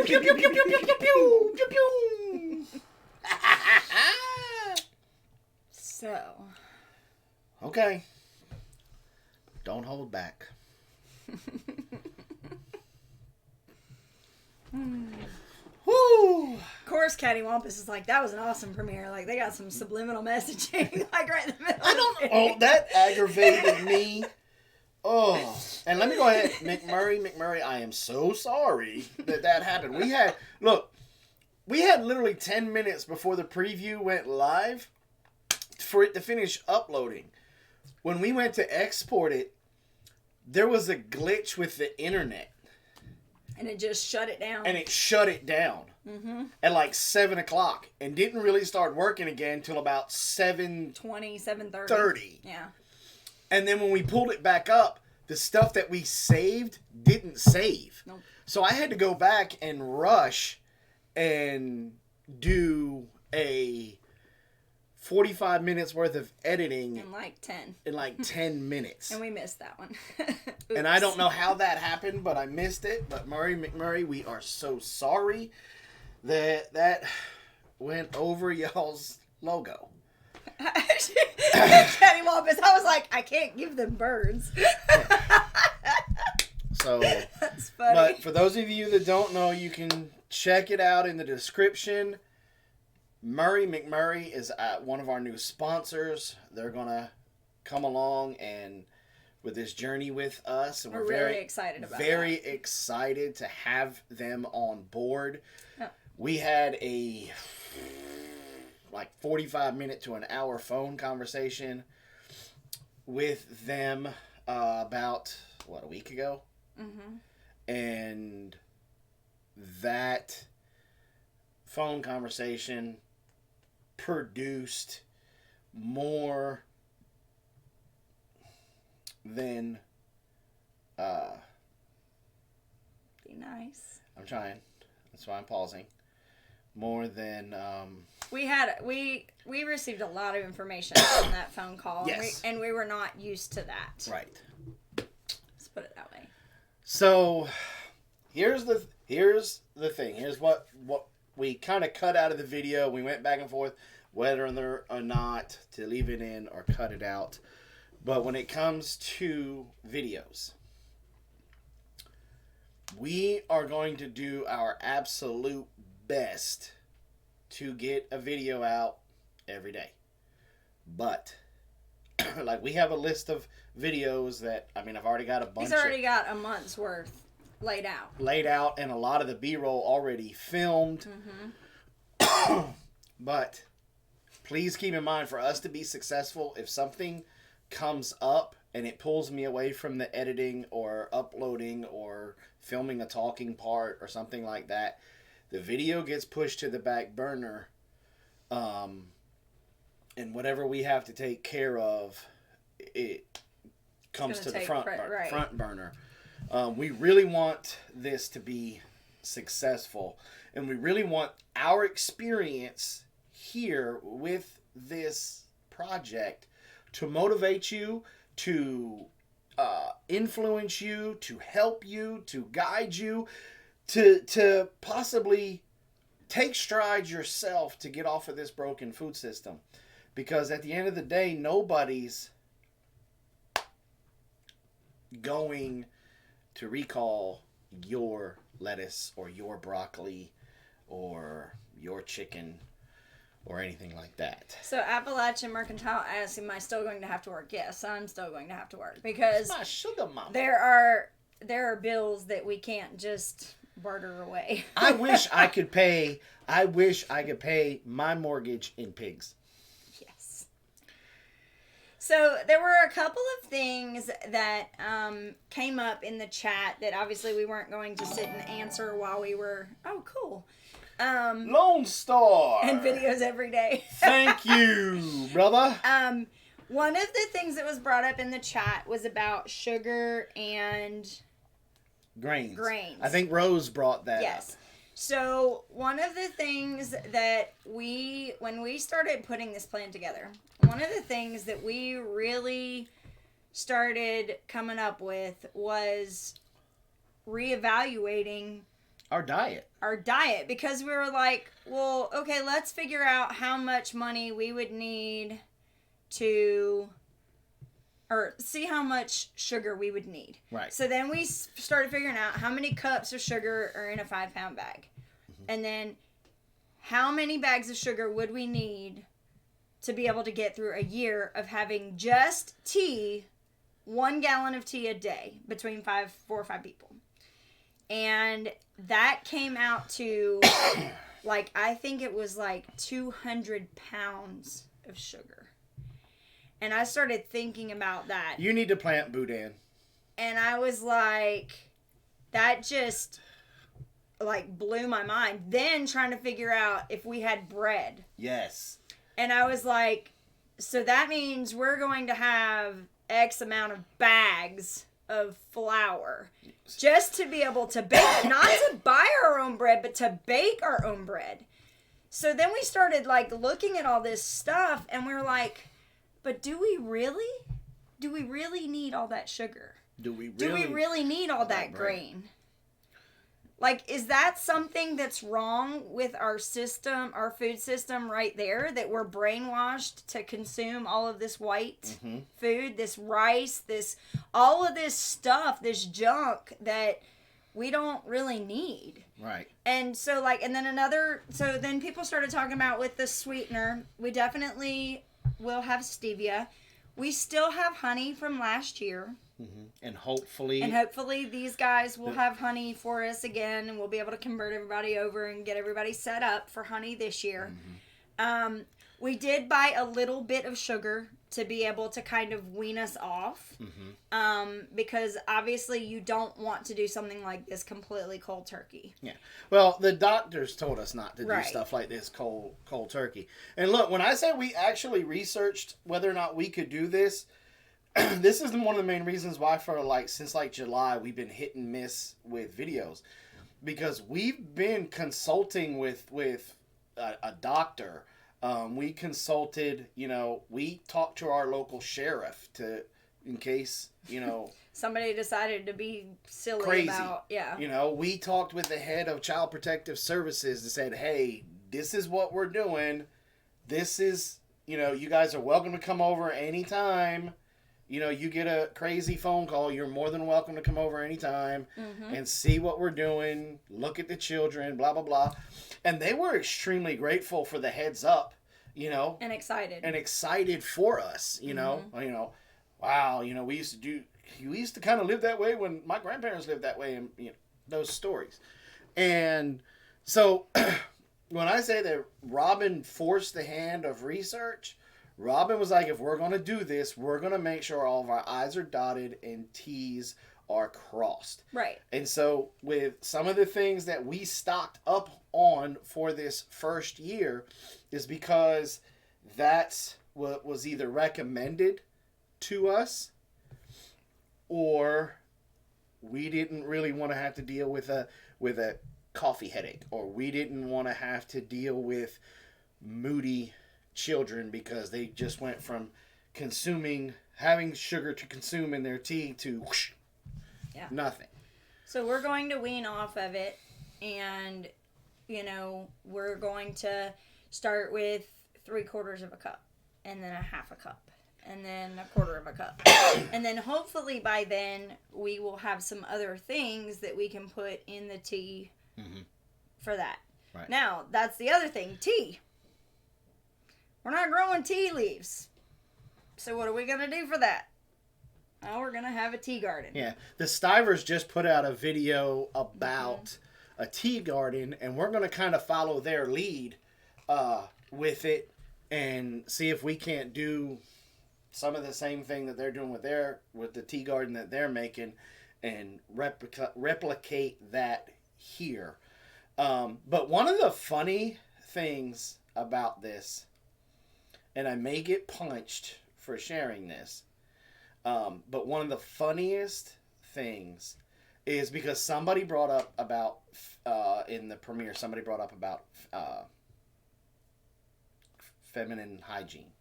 pew, pew, pew, pew, pew, pew, pew, pew, pew, pew. So. Okay. Don't hold back. Woo! Of course, Cattywampus is like, that was an awesome premiere. Like, they got some subliminal messaging, like, right in the middle. I don't know. Oh, that aggravated me. Oh. And let me go ahead. McMurray, I am so sorry that happened. We had literally 10 minutes before the preview went live for it to finish uploading. When we went to export it, there was a glitch with the internet. And it just shut it down. And it shut it down at like 7 o'clock and didn't really start working again until about 7:20, 7:30. Yeah. And then when we pulled it back up, the stuff that we saved didn't save. Nope. So I had to go back and rush and do a 45 minutes worth of editing in like 10 minutes. And we missed that one. And I don't know how that happened, but I missed it. But McMurray, we are so sorry that went over y'all's logo. Cattywampus, I was like, I can't give them birds. So that's funny. But for those of you that don't know, you can check it out in the description. McMurray is one of our new sponsors. They're gonna come along and with this journey with us, and we're very excited about it. Very excited to have them on board. Oh. We had a 45-minute to an hour phone conversation with them about a week ago, and that phone conversation produced more than be nice. I'm trying. That's why I'm pausing. More than we received a lot of information from that phone call. Yes. And we were not used to that. Right. Let's put it that way. So here's the thing. Here's what we kind of cut out of the video. We went back and forth whether or not to leave it in or cut it out. But when it comes to videos, we are going to do our absolute best to get a video out every day. But like, we have a list of videos that, I've already got a bunch. He's already got a month's worth laid out, and a lot of the B-roll already filmed. But please keep in mind, for us to be successful, if something comes up and it pulls me away from the editing or uploading or filming a talking part or something like that, the video gets pushed to the back burner, and whatever we have to take care of, it comes to the front burner. We really want this to be successful, and we really want our experience here with this project to motivate you, to influence you, to help you, to guide you, to possibly take strides yourself to get off of this broken food system. Because at the end of the day, nobody's going to recall your lettuce or your broccoli or your chicken or anything like that. So Appalachian Mercantile asks, am I still going to have to work? Yes, I'm still going to have to work, because my sugar mama. There are bills that we can't just barter away. I wish I could pay my mortgage in pigs. Yes. So there were a couple of things that came up in the chat that obviously we weren't going to sit and answer while we were, cool. Lone Star. And videos every day. Thank you, brother. One of the things that was brought up in the chat was about sugar and grains. Grains. I think Rose brought that up. So one of the things that when we started putting this plan together, one of the things that we really started coming up with was reevaluating Our diet. Because we were like, well, okay, let's figure out how much money we would need or see how much sugar we would need. Right. So then we started figuring out how many cups of sugar are in a 5-pound bag. Mm-hmm. And then how many bags of sugar would we need to be able to get through a year of having just tea, 1 gallon of tea a day between 4 or 5 people. And that came out to, like, I think it was like 200 pounds of sugar. And I started thinking about that. You need to plant boudin. And I was like, that just, like, blew my mind. Then trying to figure out if we had bread. Yes. And I was like, so that means we're going to have X amount of bags of flour just to be able to bake. Not to buy our own bread, but to bake our own bread. So then we started, like, looking at all this stuff, and we were like, but do we really need all that sugar? Do we really need all that grain? Like, is that something that's wrong with our system, our food system right there, that we're brainwashed to consume all of this white food, this rice, all of this stuff, this junk that we don't really need? Right. And so, like, so then people started talking about with the sweetener, we definitely will have stevia. We still have honey from last year. Mm-hmm. And hopefully these guys will have honey for us again, and we'll be able to convert everybody over and get everybody set up for honey this year. Mm-hmm. We did buy a little bit of sugar to be able to kind of wean us off. Mm-hmm. Because obviously you don't want to do something like this completely cold turkey. Yeah. Well, the doctors told us not to do stuff like this cold turkey. And look, when I say we actually researched whether or not we could do this, this is one of the main reasons why since July we've been hit and miss with videos, because we've been consulting with a doctor. We consulted, we talked to our local sheriff in case, somebody decided to be silly crazy about, we talked with the head of Child Protective Services and said, hey, this is what we're doing. This is, you guys are welcome to come over anytime. You get a crazy phone call, you're more than welcome to come over anytime and see what we're doing, look at the children, blah, blah, blah. And they were extremely grateful for the heads up, And excited for us, wow, we used to kind of live that way when my grandparents lived that way, and those stories. And so when I say that Robin forced the hand of research, Robin was like, if we're going to do this, we're going to make sure all of our I's are dotted and T's are crossed. Right. And so with some of the things that we stocked up on for this first year is because that's what was either recommended to us, or we didn't really want to have to deal with a coffee headache, or we didn't want to have to deal with moody children because they just went from having sugar to consume in their tea to nothing. So we're going to wean off of it, and we're going to start with 3/4 of a cup, and then a half a cup, and then 1/4 of a cup. And then hopefully by then we will have some other things that we can put in the tea for that. Right. Now, that's the other thing, tea. We're not growing tea leaves. So what are we going to do for that? Oh, we're going to have a tea garden. Yeah. The Stivers just put out a video about a tea garden, and we're going to kind of follow their lead with it and see if we can't do some of the same thing that they're doing with the tea garden that they're making and replicate that here. But one of the funny things about this, and I may get punched for sharing this, but one of the funniest things is because somebody brought up about, in the premiere, feminine hygiene.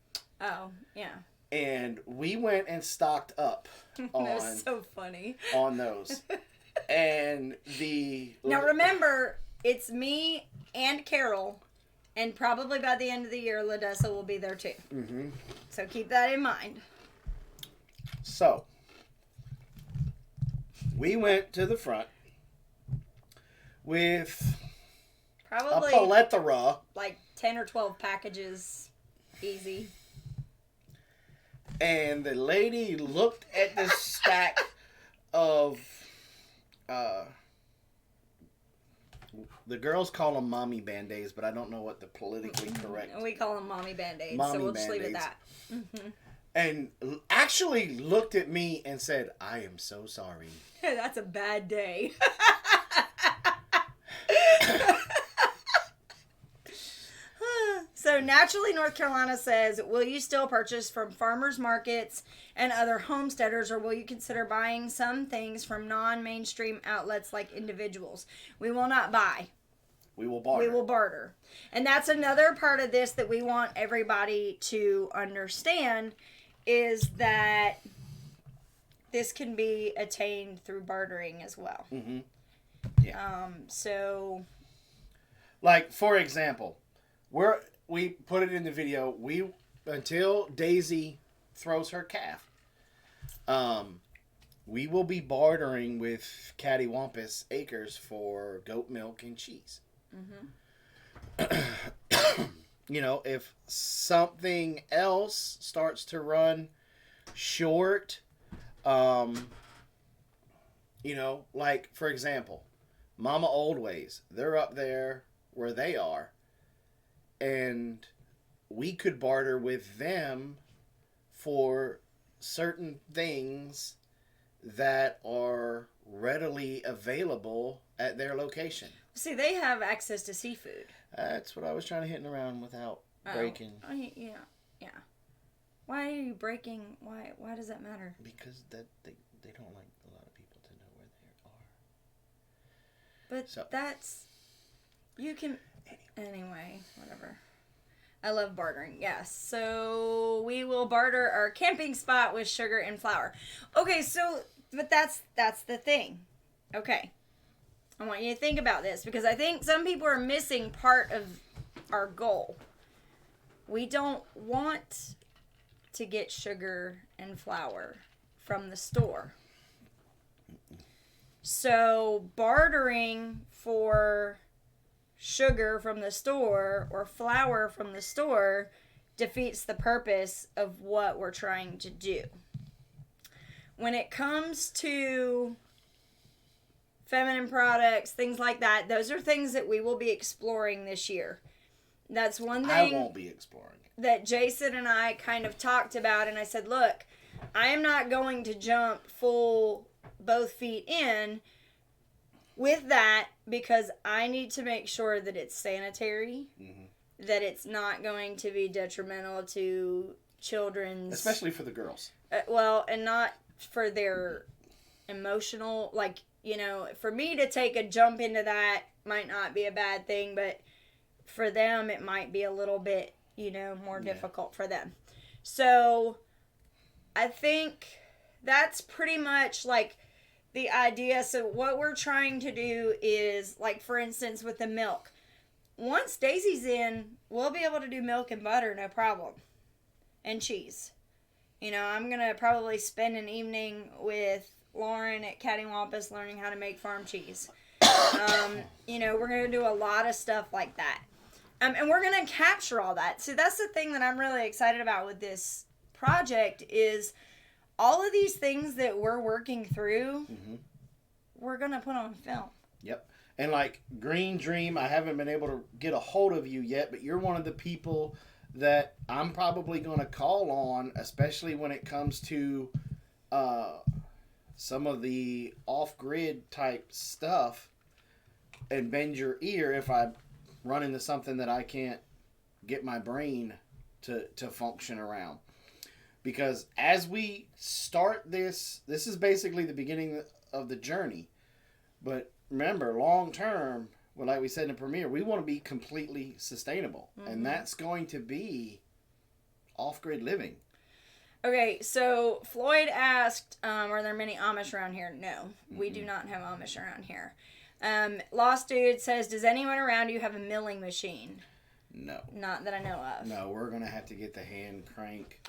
Oh, yeah. And we went and stocked up on... That was so funny. On those. And now remember, it's me and Carol, and probably by the end of the year, Ladessa will be there too. Mm-hmm. So keep that in mind. So we went to the front with probably a plethora, like 10 or 12 packages, easy. And the lady looked at this stack of, the girls call them mommy Band-Aids, but I don't know what the politically correct. We call them mommy Band-Aids, so we'll just leave it at that. Mm-hmm. And actually looked at me and said, "I am so sorry." That's a bad day. So Naturally North Carolina says, will you still purchase from farmers markets and other homesteaders, or will you consider buying some things from non-mainstream outlets like individuals? We will not buy. We will barter. We will barter. And that's another part of this that we want everybody to understand, is that this can be attained through bartering as well. Mm-hmm. Yeah. So, like, for example, we put it in the video. Until Daisy throws her calf, we will be bartering with Cattywampus Acres for goat milk and cheese. Mm-hmm. You know, if something else starts to run short, you know, like, for example, Mama Old Ways, they're up there where they are, and we could barter with them for certain things that are readily available at their location. See, they have access to seafood. That's what I was trying to hit around without breaking. Yeah. Why are you breaking? Why does that matter? Because they don't like a lot of people to know where they are. But that's... You can... Anyway, whatever. I love bartering, yes. So we will barter our camping spot with sugar and flour. Okay, so... But that's the thing. Okay. I want you to think about this, because I think some people are missing part of our goal. We don't want to get sugar and flour from the store. So bartering for sugar from the store or flour from the store defeats the purpose of what we're trying to do. When it comes to feminine products, things like that, those are things that we will be exploring this year. That's one thing I won't be exploring that Jason and I kind of talked about, and I said, look, I am not going to jump full both feet in with that, because I need to make sure that it's sanitary, mm-hmm. that it's not going to be detrimental to children's... Especially for the girls. And not for their emotional, like, you know, for me to take a jump into that might not be a bad thing, but for them it might be a little bit, you know, more difficult for them. So I think that's pretty much like the idea. So what we're trying to do is, like, for instance, with the milk, once Daisy's in, we'll be able to do milk and butter, no problem. And cheese. You know, I'm going to probably spend an evening with Lauren at Cattywampus learning how to make farm cheese. You know, we're going to do a lot of stuff like that. And we're going to capture all that. So that's the thing that I'm really excited about with this project, is all of these things that we're working through, mm-hmm. we're going to put on film. Yep. And like Green Dream, I haven't been able to get a hold of you yet, but you're one of the people that I'm probably going to call on, especially when it comes to some of the off-grid type stuff, and bend your ear if I run into something that I can't get my brain to function around. Because as we start this is basically the beginning of the journey. But remember, long term, well, like we said in the premiere, we want to be completely sustainable. Mm-hmm. And that's going to be off-grid living. Okay, so Floyd asked, are there many Amish around here? No, we do not have Amish around here. Lost Dude says, does anyone around you have a milling machine? No. Not that I know of. No, we're going to have to get the hand crank.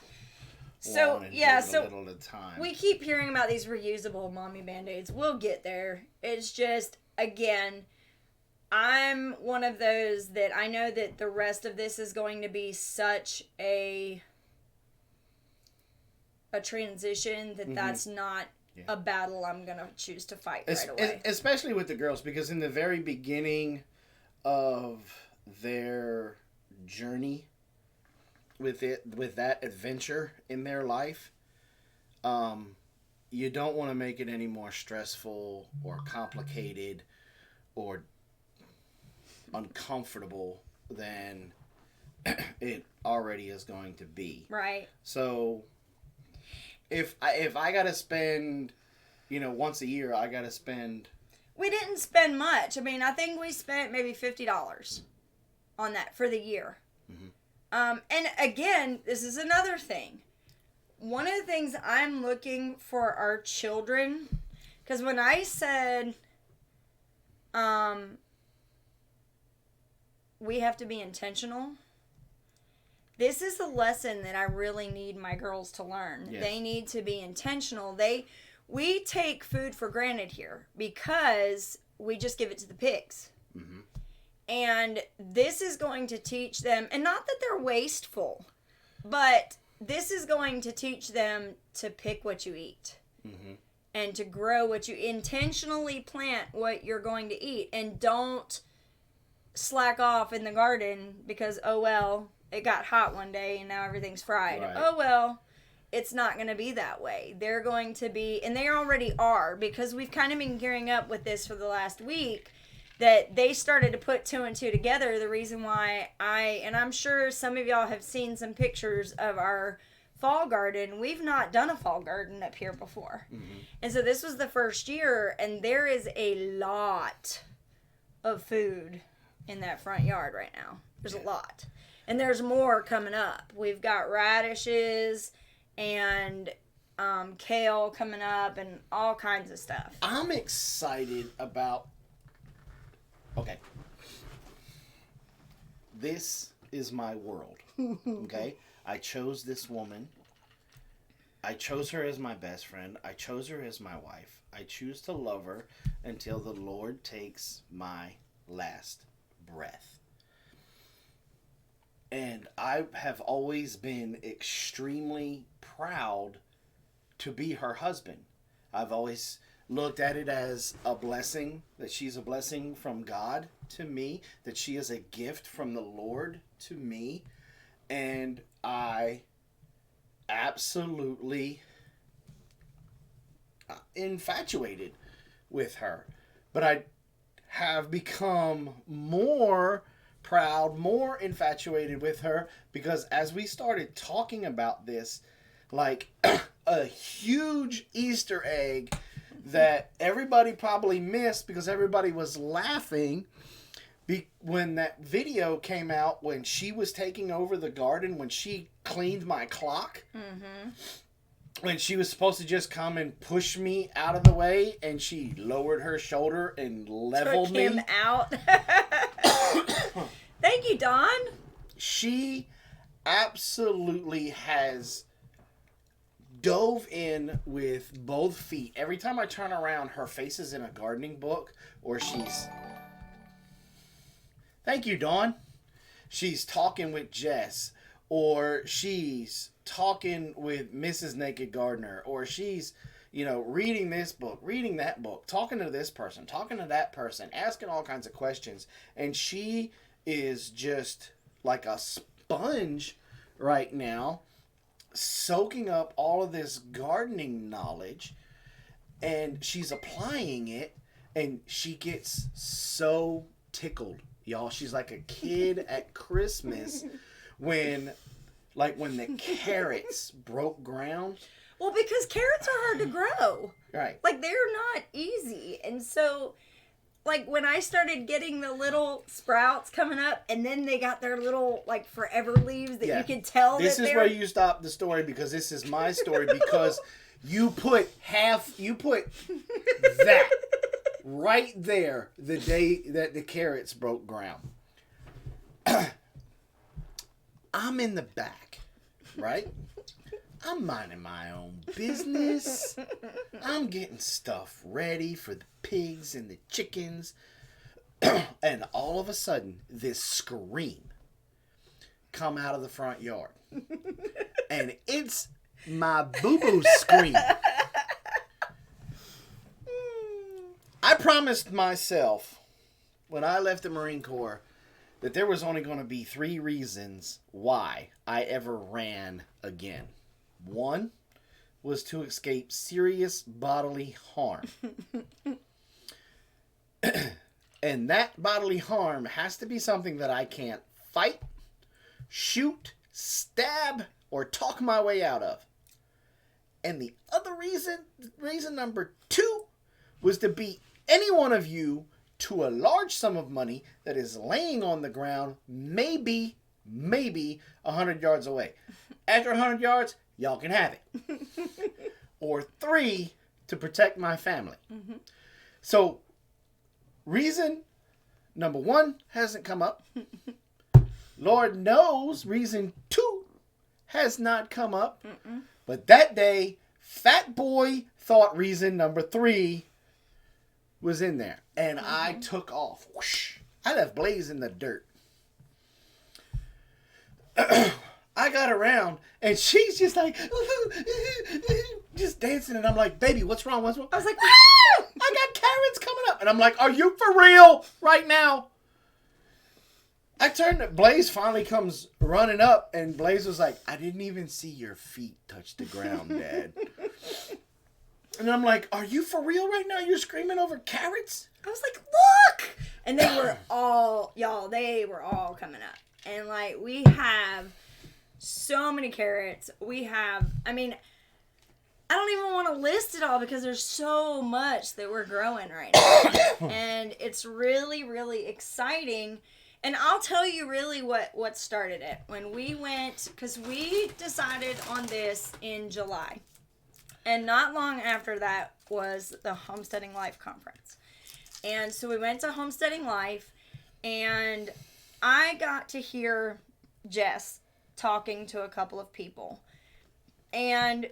So, yeah, so a little at a time. We keep hearing about these reusable mommy Band-Aids. We'll get there. It's just, again, I'm one of those that I know that the rest of this is going to be such a transition that that's not a battle I'm going to choose to fight right away. Especially with the girls, because in the very beginning of their journey with that adventure in their life, you don't want to make it any more stressful or complicated or uncomfortable than it already is going to be. Right. So if I gotta spend, once a year, I gotta spend. We didn't spend much. I mean, I think we spent maybe $50 on that for the year. Mm-hmm. And again, this is another thing. One of the things I'm looking for our children, because when I said, we have to be intentional. This is the lesson that I really need my girls to learn. Yes. They need to be intentional. We take food for granted here because we just give it to the pigs. Mm-hmm. And this is going to teach them, and not that they're wasteful, but this is going to teach them to pick what you eat. Mm-hmm. And to grow what you intentionally plant what you're going to eat. And don't slack off in the garden because, oh well, it got hot one day and now everything's fried. Right. Oh well, it's not going to be that way. They're going to be, and they already are, because we've kind of been gearing up with this for the last week, that they started to put 2 and 2 together. The reason why and I'm sure some of y'all have seen some pictures of our fall garden. We've not done a fall garden up here before. Mm-hmm. And so this was the first year, and there is a lot of food in that front yard right now. There's a lot. And there's more coming up. We've got radishes and kale coming up and all kinds of stuff. I'm excited about... Okay. This is my world. Okay? I chose this woman. I chose her as my best friend. I chose her as my wife. I choose to love her until the Lord takes my last breath. And I have always been extremely proud to be her husband. I've always looked at it as a blessing, that she's a blessing from God to me, that she is a gift from the Lord to me. And I absolutely infatuated with her. But I have become more proud, more infatuated with her, because as we started talking about this, like a huge Easter egg that everybody probably missed because everybody was laughing when that video came out, when she was taking over the garden, when she cleaned my clock. Mm-hmm. When she was supposed to just come and push me out of the way, and she lowered her shoulder and leveled me. Took him out. Thank you, Dawn. She absolutely has dove in with both feet. Every time I turn around, her face is in a gardening book, or she's... Thank you, Dawn. She's talking with Jess, or she's talking with Mrs. Naked Gardener, or she's, reading this book, reading that book, talking to this person, talking to that person, asking all kinds of questions. And she is just like a sponge right now, soaking up all of this gardening knowledge, and she's applying it, and she gets so tickled. Y'all, she's like a kid at Christmas when the carrots broke ground. Well, because carrots are hard to grow. Right. Like, they're not easy. And so like when I started getting the little sprouts coming up, and then they got their little like forever leaves that you could tell. This is where you stop the story, because this is my story, because you put that right there the day that the carrots broke ground. I'm in the back, right? I'm minding my own business. I'm getting stuff ready for the pigs and the chickens. And all of a sudden, this scream come out of the front yard. And it's my boo-boo scream. I promised myself when I left the Marine Corps that there was only going to be 3 reasons why I ever ran again. 1 was to escape serious bodily harm. And that bodily harm has to be something that I can't fight, shoot, stab, or talk my way out of. And the other reason number 2, was to beat any one of you to a large sum of money that is laying on the ground, maybe 100 yards away. After 100 yards, y'all can have it. Or 3, to protect my family. Mm-hmm. So, reason number 1 hasn't come up. Lord knows reason 2 has not come up. Mm-mm. But that day, Fat Boy thought reason number 3 was in there. And I took off. Whoosh. I left Blaze in the dirt. I got around, and she's just like, just dancing, and I'm like, baby, what's wrong? What's wrong? I was like, I got carrots coming up. And I'm like, are you for real right now? I turned to Blaze, finally comes running up, and Blaze was like, I didn't even see your feet touch the ground, Dad. And I'm like, are you for real right now? You're screaming over carrots? I was like, look! And they were all, they were all coming up. And like, we have so many carrots. We have, I don't even want to list it all because there's so much that we're growing right now. And it's really, really exciting. And I'll tell you really what started it. When we went, because we decided on this in July. And not long after that was the Homesteading Life Conference. And so we went to Homesteading Life, and I got to hear Jess talking to a couple of people. And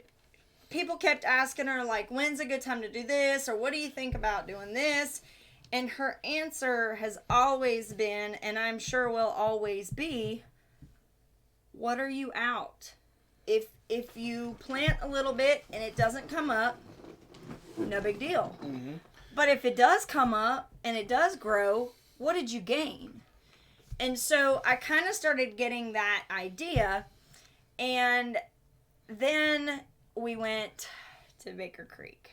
people kept asking her, like, when's a good time to do this? Or what do you think about doing this? And her answer has always been, and I'm sure will always be, what are you out? If you plant a little bit and it doesn't come up, no big deal. Mm-hmm. But if it does come up and it does grow, what did you gain? And so I kind of started getting that idea. And then we went to Baker Creek.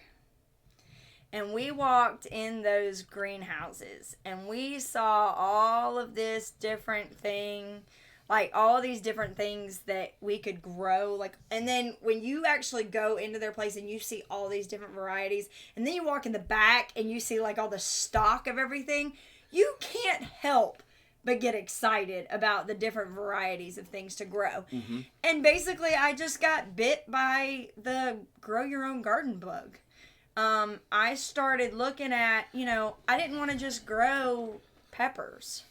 And we walked in those greenhouses. And we saw all of this different thing. Like, all these different things that we could grow. Like, and then when you actually go into their place and you see all these different varieties, and then you walk in the back and you see, like, all the stock of everything, you can't help but get excited about the different varieties of things to grow. Mm-hmm. And basically, I just got bit by the grow your own garden bug. I started looking at, I didn't want to just grow peppers.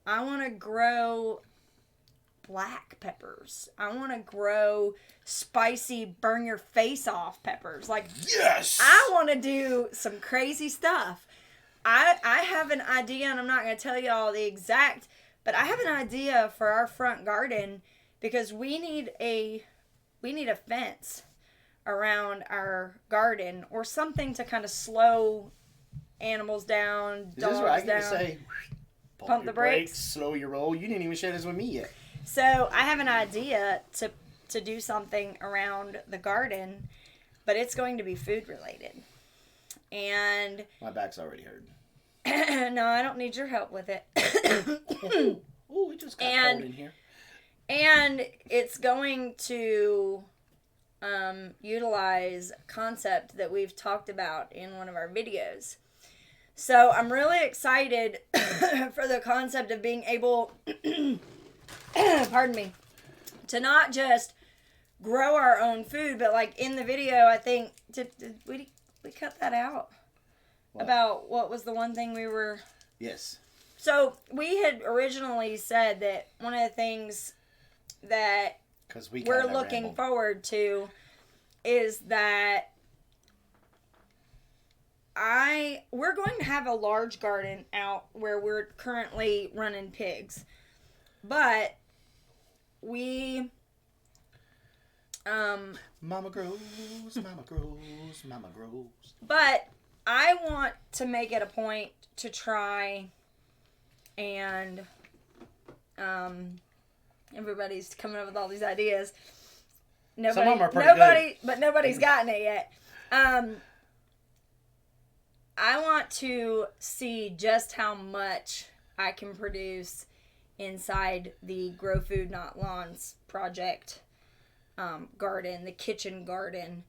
I want to grow black peppers. I want to grow spicy, burn your face off peppers. Like, yes! I want to do some crazy stuff. I have an idea, and I'm not going to tell you all the exact, but I have an idea for our front garden because we need a fence around our garden or something to kind of slow animals down, dogs down. This is where I get to say, pump the brakes, slow your roll. You didn't even share this with me yet. So I have an idea to do something around the garden, but it's going to be food related. And my back's already hurting. No, I don't need your help with it. Oh, it just got cold in here. And it's going to utilize a concept that we've talked about in one of our videos. So I'm really excited for the concept of being able, pardon me, to not just grow our own food, but like in the video, I think, did we cut that out? What? About what was the one thing we were... Yes. So we had originally said that one of the things that we're looking forward to is that we're going to have a large garden out where we're currently running pigs. But we Mama grows, mama grows, mama grows. But I want to make it a point to try and everybody's coming up with all these ideas. Some of them are pretty good. But nobody's gotten it yet. I want to see just how much I can produce inside the Grow Food Not Lawns project garden, the kitchen garden,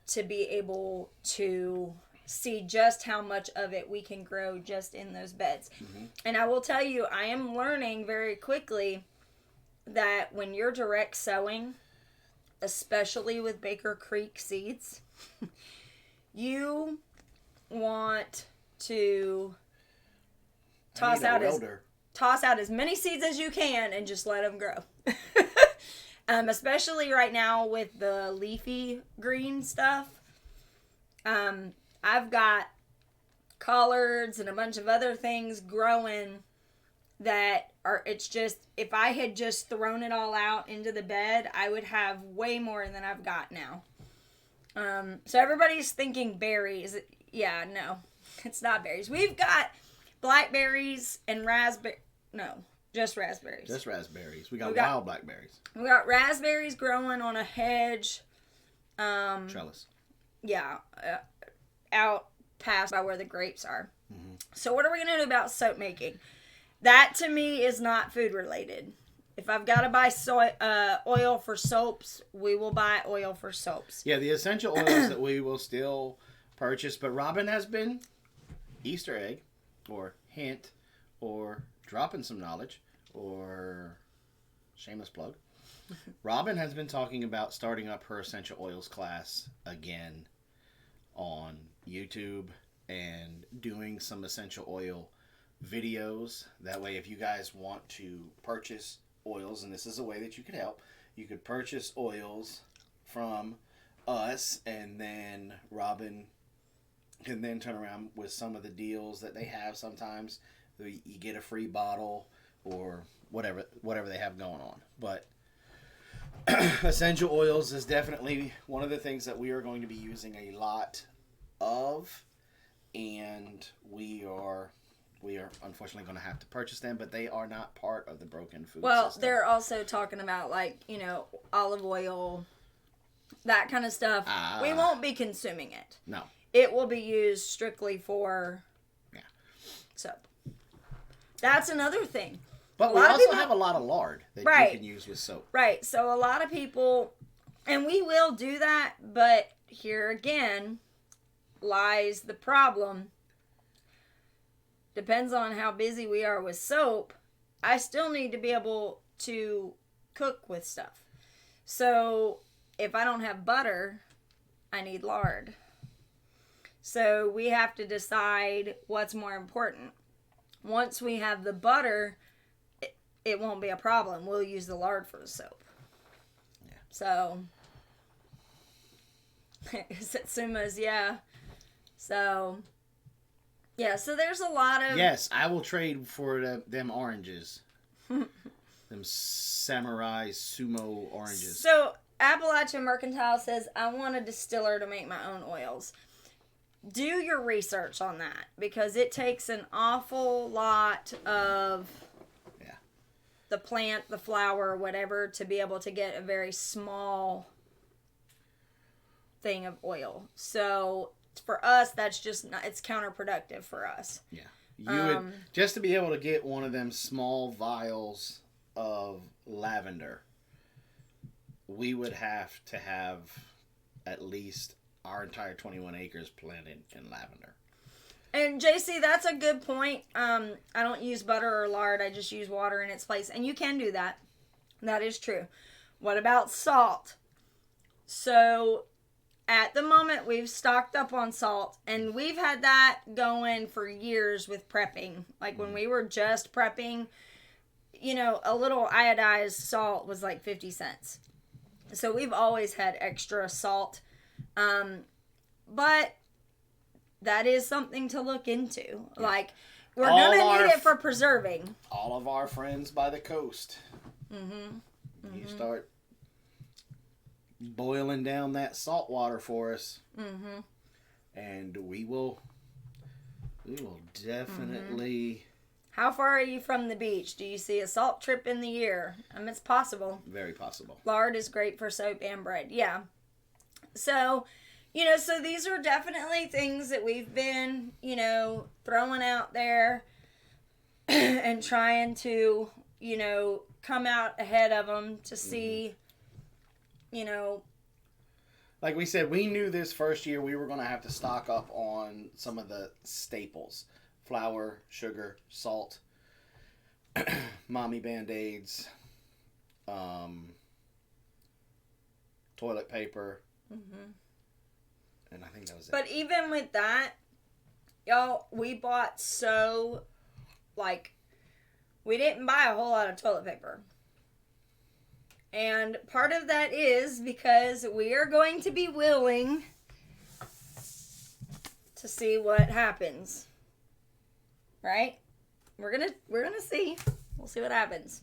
to be able to see just how much of it we can grow just in those beds. Mm-hmm. And I will tell you, I am learning very quickly that when you're direct sowing, especially with Baker Creek seeds, you want to toss out as many seeds as you can and just let them grow. Especially right now with the leafy green stuff. I've got collards and a bunch of other things growing that are, it's just, if I had just thrown it all out into the bed, I would have way more than I've got now. So everybody's thinking berries. Yeah, no, it's not berries. We've got blackberries and just raspberries. Just raspberries. We got wild blackberries. We got raspberries growing on a hedge. Trellis. Yeah, out past by where the grapes are. Mm-hmm. So what are we going to do about soap making? That to me is not food related. If I've got to buy oil for soaps, we will buy oil for soaps. Yeah, the essential oils that we will still purchase, but Robin has been Easter egg or hint or dropping some knowledge or shameless plug. Robin has been talking about starting up her essential oils class again on YouTube and doing some essential oil videos. That way, if you guys want to purchase oils, and this is a way that you could help, you could purchase oils from us, and then Robin can then turn around with some of the deals that they have. Sometimes you get a free bottle or whatever they have going on. But essential oils is definitely one of the things that we are going to be using a lot of, and we are unfortunately going to have to purchase them, but they are not part of the broken food system. Well, they're also talking about, like, olive oil, that kind of stuff. We won't be consuming it. No. It will be used strictly for soap. That's another thing. But we also have a lot of lard that you can use with soap. Right. So a lot of people, and we will do that, but here again lies the problem. Depends on how busy we are with soap. I still need to be able to cook with stuff. So if I don't have butter, I need lard. So we have to decide what's more important. Once we have the butter, it won't be a problem. We'll use the lard for the soap. Yeah. So, Satsumas, yeah. So, yeah, so there's a lot of... Yes, I will trade for them oranges. Them samurai sumo oranges. So, Appalachian Mercantile says, I want a distiller to make my own oils. Do your research on that, because it takes an awful lot of the plant, the flower, whatever, to be able to get a very small thing of oil. So for us, that's just not, it's counterproductive for us. Yeah. You would, just to be able to get one of them small vials of lavender, we would have to have at least our entire 21 acres planted in lavender. And JC, that's a good point. I don't use butter or lard. I just use water in its place. And you can do that. That is true. What about salt? So at the moment, we've stocked up on salt, and we've had that going for years with prepping. Like when we were just prepping, you know, a little iodized salt was like 50 cents. So we've always had extra salt. But that is something to look into. Yeah. Like, we're going to need it for preserving. All of our friends by the coast. Mm-hmm. You start boiling down that salt water for us. Mm-hmm. And we will definitely... How far are you from the beach? Do you see a salt trip in the year? It's possible. Very possible. Lard is great for soap and bread. Yeah. So, you know, so these are definitely things that we've been, you know, throwing out there and trying to, you know, come out ahead of them to see, you know. Like we said, we knew this first year we were going to have to stock up on some of the staples. Flour, sugar, salt, mommy Band-Aids, toilet paper, and I think that was it. But even with that, y'all, we bought we didn't buy a whole lot of toilet paper. And part of that is because we are going to be willing to see what happens. Right? We're gonna see. We'll see what happens.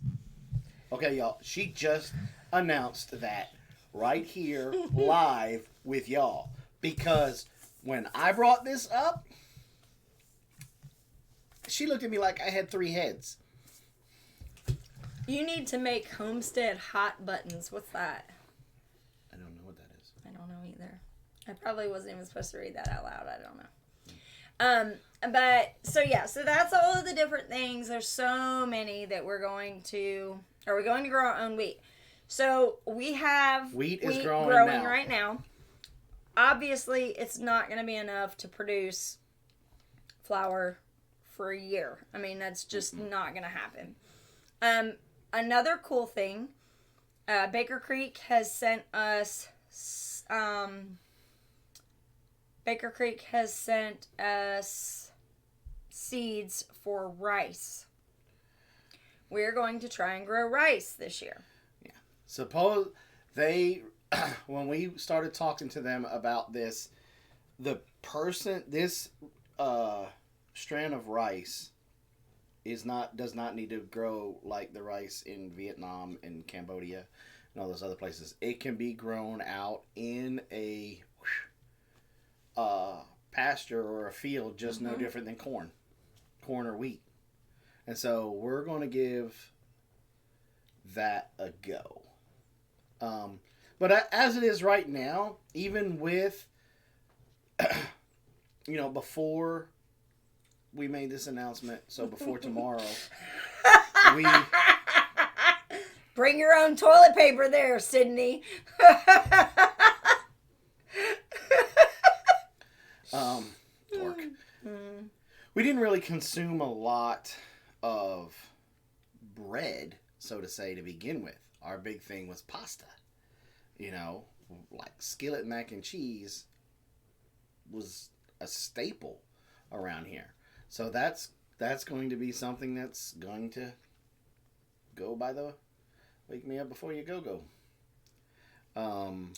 Okay, y'all. She just announced that right here, live with y'all. Because when I brought this up, she looked at me like I had 3 heads. You need to make Homestead hot buttons. What's that? I don't know what that is. I don't know either. I probably wasn't even supposed to read that out loud. I don't know. But so yeah, so that's all of the different things. There's so many that we're going to grow our own wheat. So we have wheat is growing right now. Obviously, it's not going to be enough to produce flour for a year. I mean, that's just not going to happen. Another cool thing, Baker Creek has sent us seeds for rice. We're going to try and grow rice this year. Yeah. Suppose they, when we started talking to them about this, this strand of rice does not need to grow like the rice in Vietnam and Cambodia and all those other places. It can be grown out in a pasture or a field, just no different than corn or wheat. And so we're going to give that a go. But as it is right now, even with, you know, before we made this announcement, so before tomorrow, we... Bring your own toilet paper there, Sydney. Pork. We didn't really consume a lot of bread, so to say, to begin with. Our big thing was pasta. You know, like skillet mac and cheese was a staple around here. So that's going to be something that's going to go by the wake me up before you go. And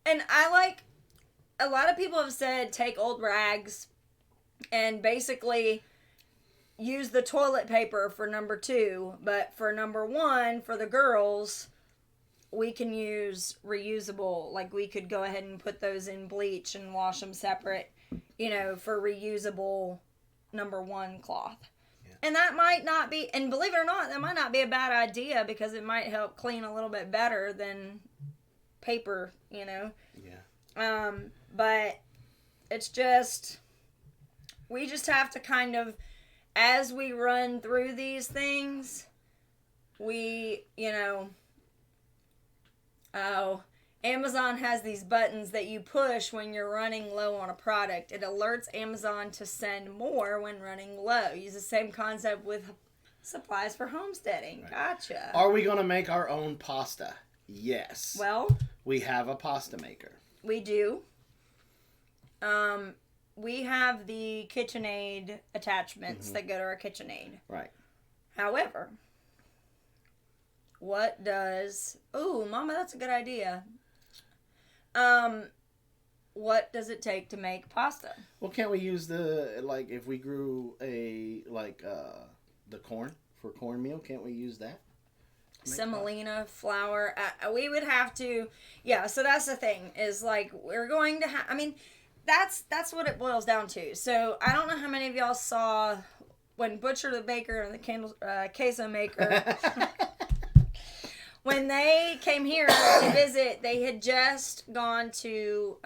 I like, a lot of people have said take old rags and basically use the toilet paper for number 2, but for number 1, for the girls, we can use reusable. Like, we could go ahead and put those in bleach and wash them separate, you know, for reusable number 1 cloth. Yeah. And that might not be, and believe it or not, that might not be a bad idea because it might help clean a little bit better than paper, you know. Yeah. But it's just, we just have to kind of, as we run through these things, we, you know, Amazon has these buttons that you push when you're running low on a product. It alerts Amazon to send more when running low. Use the same concept with supplies for homesteading. Right. Gotcha. Are we going to make our own pasta? Yes. Well, we have a pasta maker. We do. We have the KitchenAid attachments that go to our KitchenAid. Right. However, what does... Ooh, Mama, that's a good idea. What does it take to make pasta? Well, can't we use if we grew the corn for cornmeal, can't we use that? Semolina flour. We would have to... Yeah, so that's the thing, is like, we're going to have... I mean, that's what it boils down to. So, I don't know how many of y'all saw when Butcher the Baker and the queso maker... When they came here to visit, they had just gone to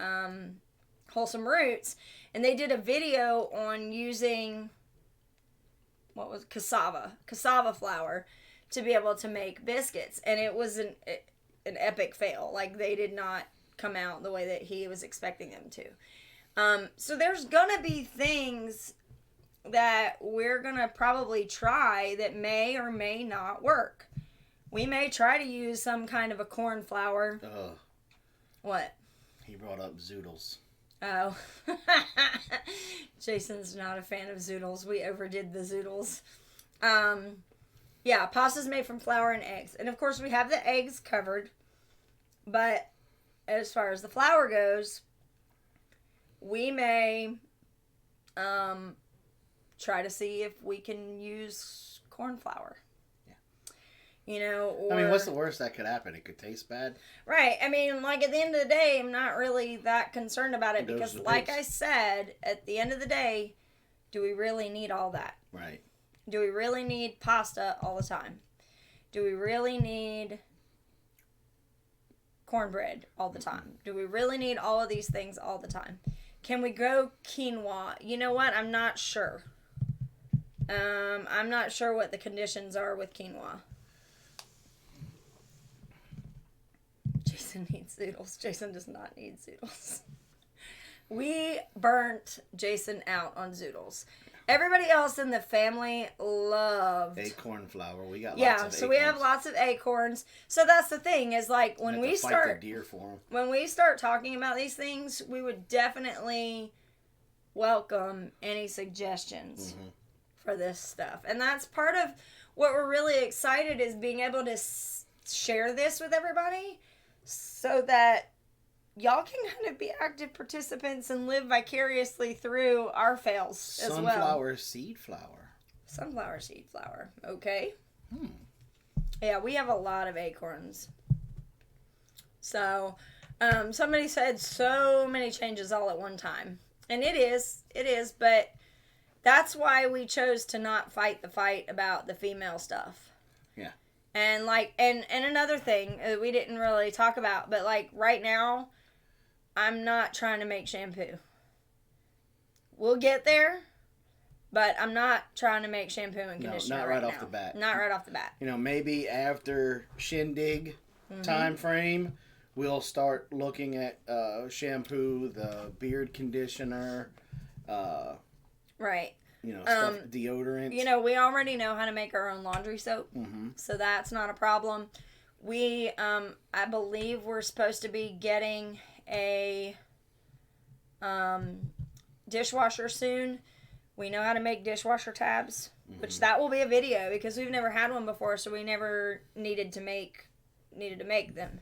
Wholesome Roots, and they did a video on using cassava flour to be able to make biscuits, and it was an epic fail. Like, they did not come out the way that he was expecting them to. So there's gonna be things that we're gonna probably try that may or may not work. We may try to use some kind of a corn flour. What? He brought up zoodles. Oh. Jason's not a fan of zoodles. We overdid the zoodles. Yeah, pasta's made from flour and eggs. And of course we have the eggs covered. But as far as the flour goes, we may try to see if we can use corn flour. You know, or... I mean, what's the worst that could happen? It could taste bad. Right. I mean, like, at the end of the day, I'm not really that concerned about it because, like I said, at the end of the day, do we really need all that? Right. Do we really need pasta all the time? Do we really need cornbread all the time? Do we really need all of these things all the time? Can we grow quinoa? You know what? I'm not sure. I'm not sure what the conditions are with quinoa. Jason needs zoodles. Jason does not need zoodles. We burnt Jason out on zoodles. Everybody else in the family loved acorn flour. We got lots of acorns. We have lots of acorns. So that's the thing is like when we start fight the deer for them. When we start talking about these things, we would definitely welcome any suggestions for this stuff. And that's part of what we're really excited is being able to share this with everybody. So that y'all can kind of be active participants and live vicariously through our fails as well. Sunflower seed flour. Sunflower seed flour. Okay. Yeah, we have a lot of acorns. So, somebody said so many changes all at one time. And it is, but that's why we chose to not fight the fight about the female stuff. Yeah. And like, and another thing we didn't really talk about, but like right now, I'm not trying to make shampoo. We'll get there, but I'm not trying to make shampoo and conditioner not right off the bat. Not right off the bat. You know, maybe after Shindig time frame, we'll start looking at shampoo, the beard conditioner, right. You know, stuff, deodorant. You know, we already know how to make our own laundry soap, so that's not a problem. We, I believe we're supposed to be getting a dishwasher soon. We know how to make dishwasher tabs, which that will be a video because we've never had one before, so we never needed to make them.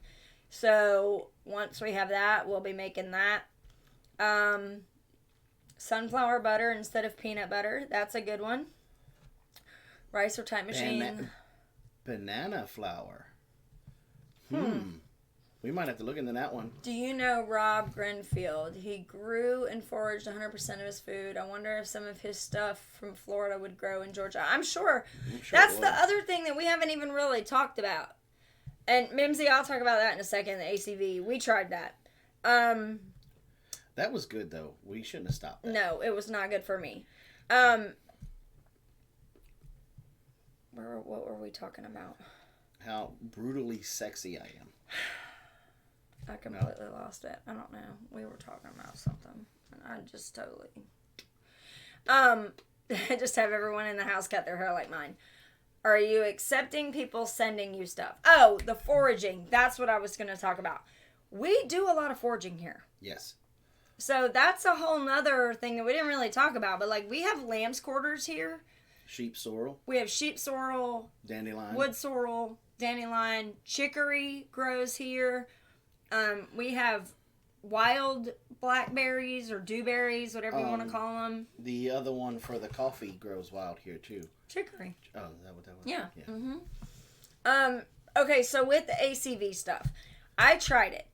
So once we have that, we'll be making that. Sunflower butter instead of peanut butter. That's a good one. Rice or type machine. Banana flour. We might have to look into that one. Do you know Rob Grenfield? He grew and foraged 100% of his food. I wonder if some of his stuff from Florida would grow in Georgia. I'm sure that's the other thing that we haven't even really talked about. And Mimsy, I'll talk about that in a second, the ACV. We tried that. That was good, though. We shouldn't have stopped that. No, it was not good for me. What were we talking about? How brutally sexy I am. I completely lost it. I don't know. We were talking about something. And I just totally... just have everyone in the house cut their hair like mine. Are you accepting people sending you stuff? Oh, the foraging. That's what I was going to talk about. We do a lot of foraging here. Yes. So that's a whole nother thing that we didn't really talk about. But like we have lamb's quarters here. Sheep sorrel. We have sheep sorrel. Dandelion. Wood sorrel. Dandelion. Chicory grows here. We have wild blackberries or dewberries, whatever you want to call them. The other one for the coffee grows wild here too. Chicory. Oh, is that what that was? Yeah. Mm-hmm. Okay, so with the ACV stuff, I tried it.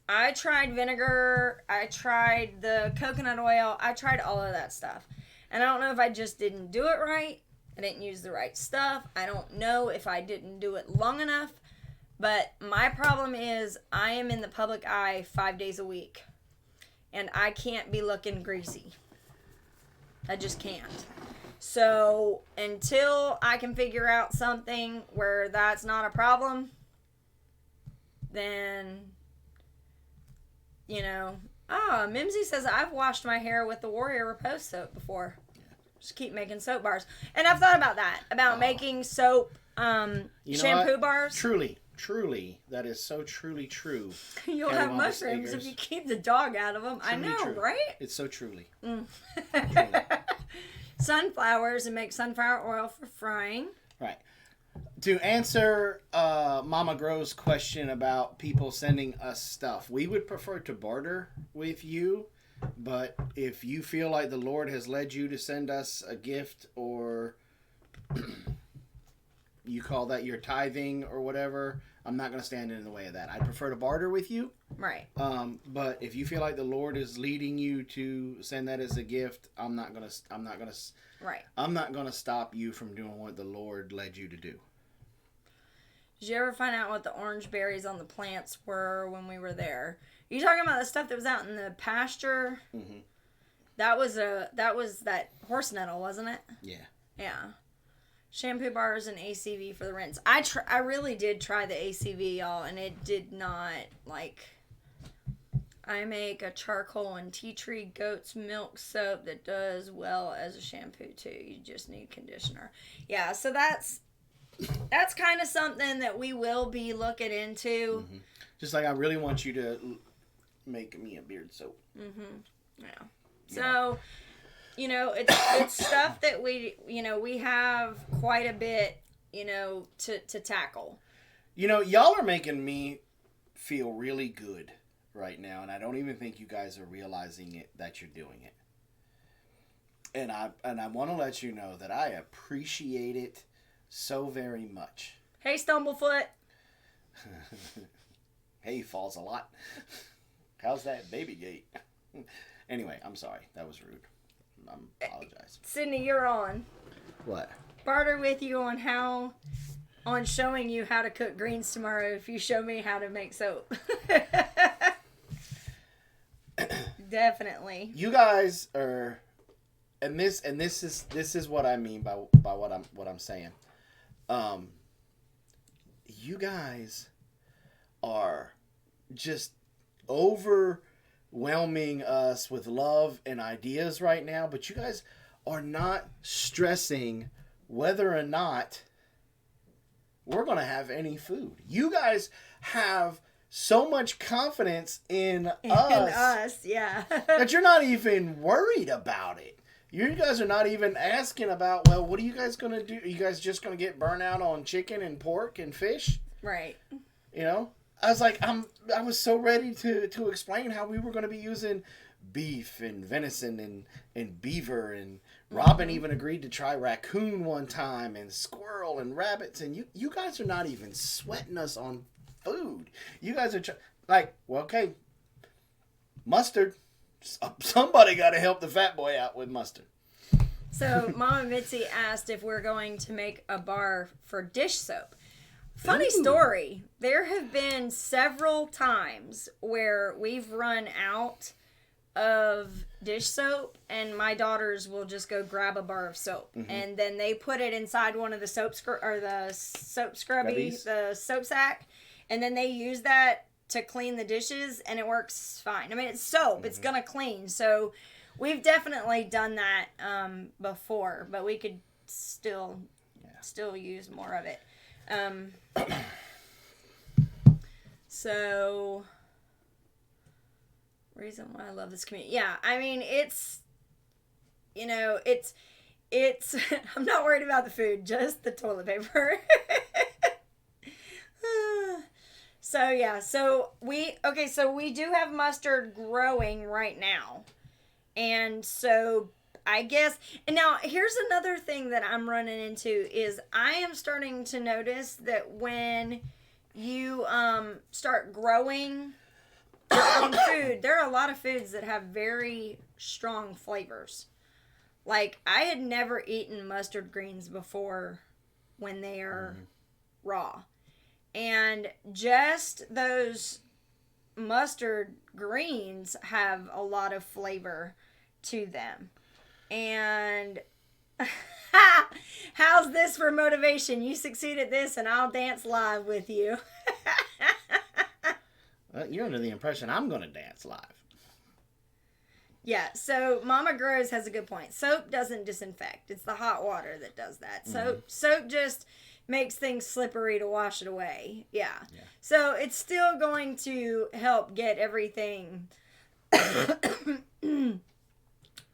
I tried vinegar. I tried the coconut oil. I tried all of that stuff. And I don't know if I just didn't do it right. I didn't use the right stuff. I don't know if I didn't do it long enough. But my problem is I am in the public eye 5 days a week. And I can't be looking greasy. I just can't. So until I can figure out something where that's not a problem, then, you know. Mimsy says, I've washed my hair with the Warrior Repose soap before. Just keep making soap bars. And I've thought about that. About making soap shampoo bars. Truly, that is so truly true. You'll have mushrooms if you keep the dog out of them. I know, true. Right? It's so truly. Truly. Sunflowers and make sunflower oil for frying. Right. To answer Mama Grow's question about people sending us stuff, we would prefer to barter with you, but if you feel like the Lord has led you to send us a gift or you call that your tithing or whatever, I'm not going to stand in the way of that. I'd prefer to barter with you. Right. But if you feel like the Lord is leading you to send that as a gift, I'm not going to stop you from doing what the Lord led you to do. Did you ever find out what the orange berries on the plants were when we were there? Are you talking about the stuff that was out in the pasture? Mm-hmm. That was that horse nettle, wasn't it? Yeah. Yeah. Shampoo bars and ACV for the rinse. I really did try the ACV, y'all, and it did not, I make a charcoal and tea tree goat's milk soap that does well as a shampoo, too. You just need conditioner. Yeah, so that's kind of something that we will be looking into. Mm-hmm. Just like I really want you to make me a beard soap. Mm-hmm. Yeah. So... You know, it's stuff that we have quite a bit, to tackle. Y'all are making me feel really good right now, and I don't even think you guys are realizing it that you're doing it. And I want to let you know that I appreciate it so very much. Hey, Stumblefoot. Hey, falls a lot. How's that baby gate? Anyway, I'm sorry. That was rude. I apologize. Sydney, you're on. What? Barter with you on showing you how to cook greens tomorrow if you show me how to make soap. Definitely. You guys are, and this is what I mean by what I'm saying. You guys are just overwhelming us with love and ideas right now, but you guys are not stressing whether or not we're going to have any food. You guys have so much confidence in us, yeah, that you're not even worried about it. You guys are not even asking about, well, what are you guys going to do? Are you guys just going to get burnt out on chicken and pork and fish? Right. I was like, I was so ready to explain how we were going to be using beef and venison and beaver, and Robin even agreed to try raccoon one time, and squirrel and rabbits, and you guys are not even sweating us on food. You guys are okay, mustard. Somebody got to help the fat boy out with mustard. So Mama Mitzi asked if we're going to make a bar for dish soap. Funny story, there have been several times where we've run out of dish soap and my daughters will just go grab a bar of soap, and then they put it inside one of the soap scrubby, the soap sack, and then they use that to clean the dishes, and it works fine. I mean, it's soap. It's going to clean. So we've definitely done that before, but we could still use more of it. So, reason why I love this community. Yeah, I mean, it's, I'm not worried about the food, just the toilet paper. So we do have mustard growing right now. And so I guess, and now here's another thing that I'm running into is I am starting to notice that when you start growing your own food, there are a lot of foods that have very strong flavors. Like, I had never eaten mustard greens before when they are raw. And just those mustard greens have a lot of flavor to them. And how's this for motivation? You succeed at this and I'll dance live with you. Well, you're under the impression I'm going to dance live. Yeah, so Mama Grows has a good point. Soap doesn't disinfect. It's the hot water that does that. Soap just makes things slippery to wash it away. Yeah. So it's still going to help get everything to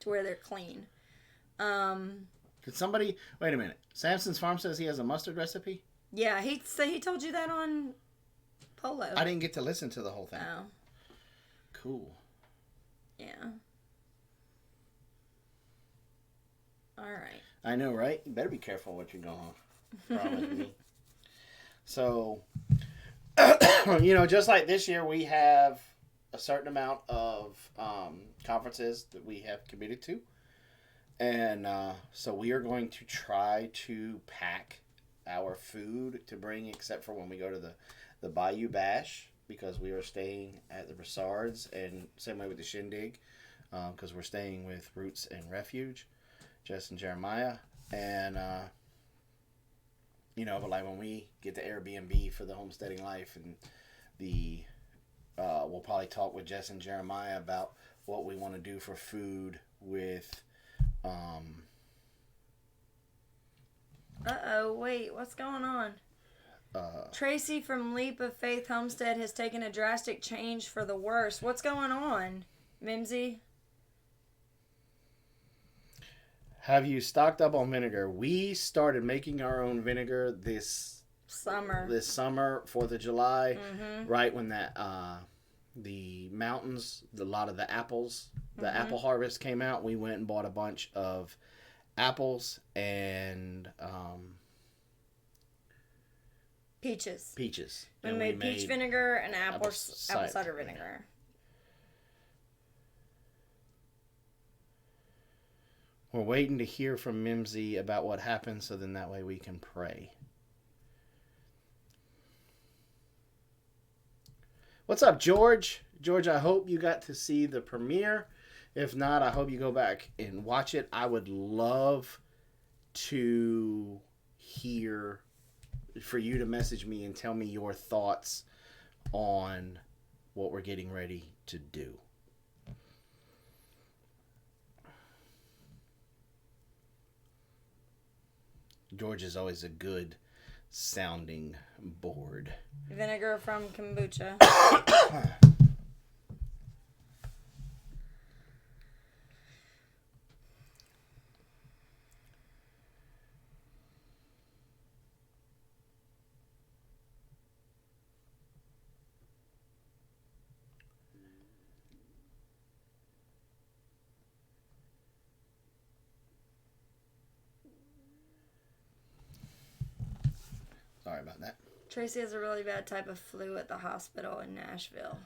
where they're clean. Could somebody... Wait a minute. Samson's Farm says he has a mustard recipe? Yeah, he told you that on Polo. I didn't get to listen to the whole thing. Oh. Cool. Yeah. All right. I know, right? You better be careful what you're going to promise me. So, just like this year, we have a certain amount of conferences that we have committed to. And so we are going to try to pack our food to bring, except for when we go to the Bayou Bash, because we are staying at the Broussards, and same way with the Shindig, because we're staying with Roots and Refuge, Jess and Jeremiah. And, but like when we get the Airbnb for the homesteading life, and we'll probably talk with Jess and Jeremiah about what we want to do for food with... wait, what's going on? Tracy from Leap of Faith Homestead has taken a drastic change for the worse. What's going on, Mimsy? Have you stocked up on vinegar? We started making our own vinegar this summer, 4th of July, right when that the mountains, a lot of the apples, the apple harvest came out. We went and bought a bunch of apples and peaches. We and made peach vinegar and apple cider vinegar. We're waiting to hear from Mimsy about what happened, so then that way we can pray. What's up, George? George, I hope you got to see the premiere. If not, I hope you go back and watch it. I would love to hear, for you to message me and tell me your thoughts on what we're getting ready to do. George is always a good sounding board. Vinegar from kombucha. Sorry about that. Tracy has a really bad type of flu at the hospital in Nashville.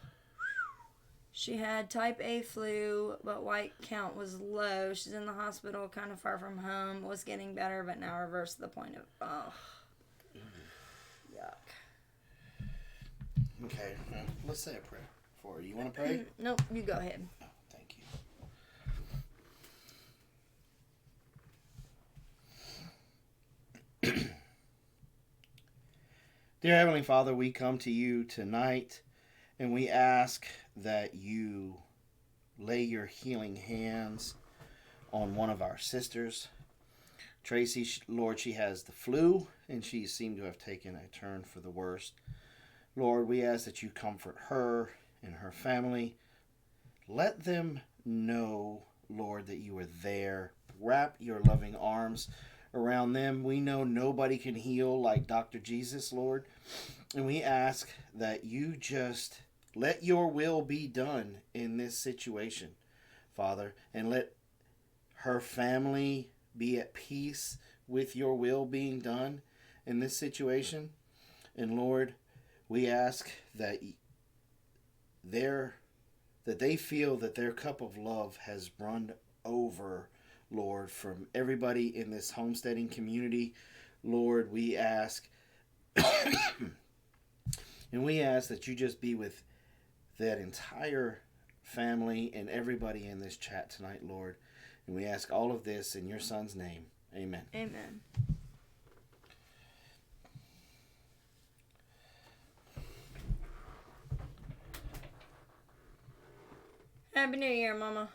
She had type A flu, but white count was low. She's in the hospital, kind of far from home. Was getting better, but now reversed to the point of, yuck. Okay, let's say a prayer for her. You want to pray? Nope, you go ahead. Oh, thank you. Dear Heavenly Father, we come to you tonight And we ask that you lay your healing hands on one of our sisters. Tracy, Lord, she has the flu, and she seemed to have taken a turn for the worst. Lord, we ask that you comfort her and her family. Let them know, Lord, that you are there. Wrap your loving arms around them. We know nobody can heal like Dr. Jesus, Lord. And we ask that you just let your will be done in this situation, Father. And let her family be at peace with your will being done in this situation. And Lord, we ask that they feel that their cup of love has run over, Lord, from everybody in this homesteading community. Lord, we ask and we ask that you just be with that entire family and everybody in this chat tonight, Lord. And we ask all of this in your Son's name. Amen. Amen. Happy New Year, Mama.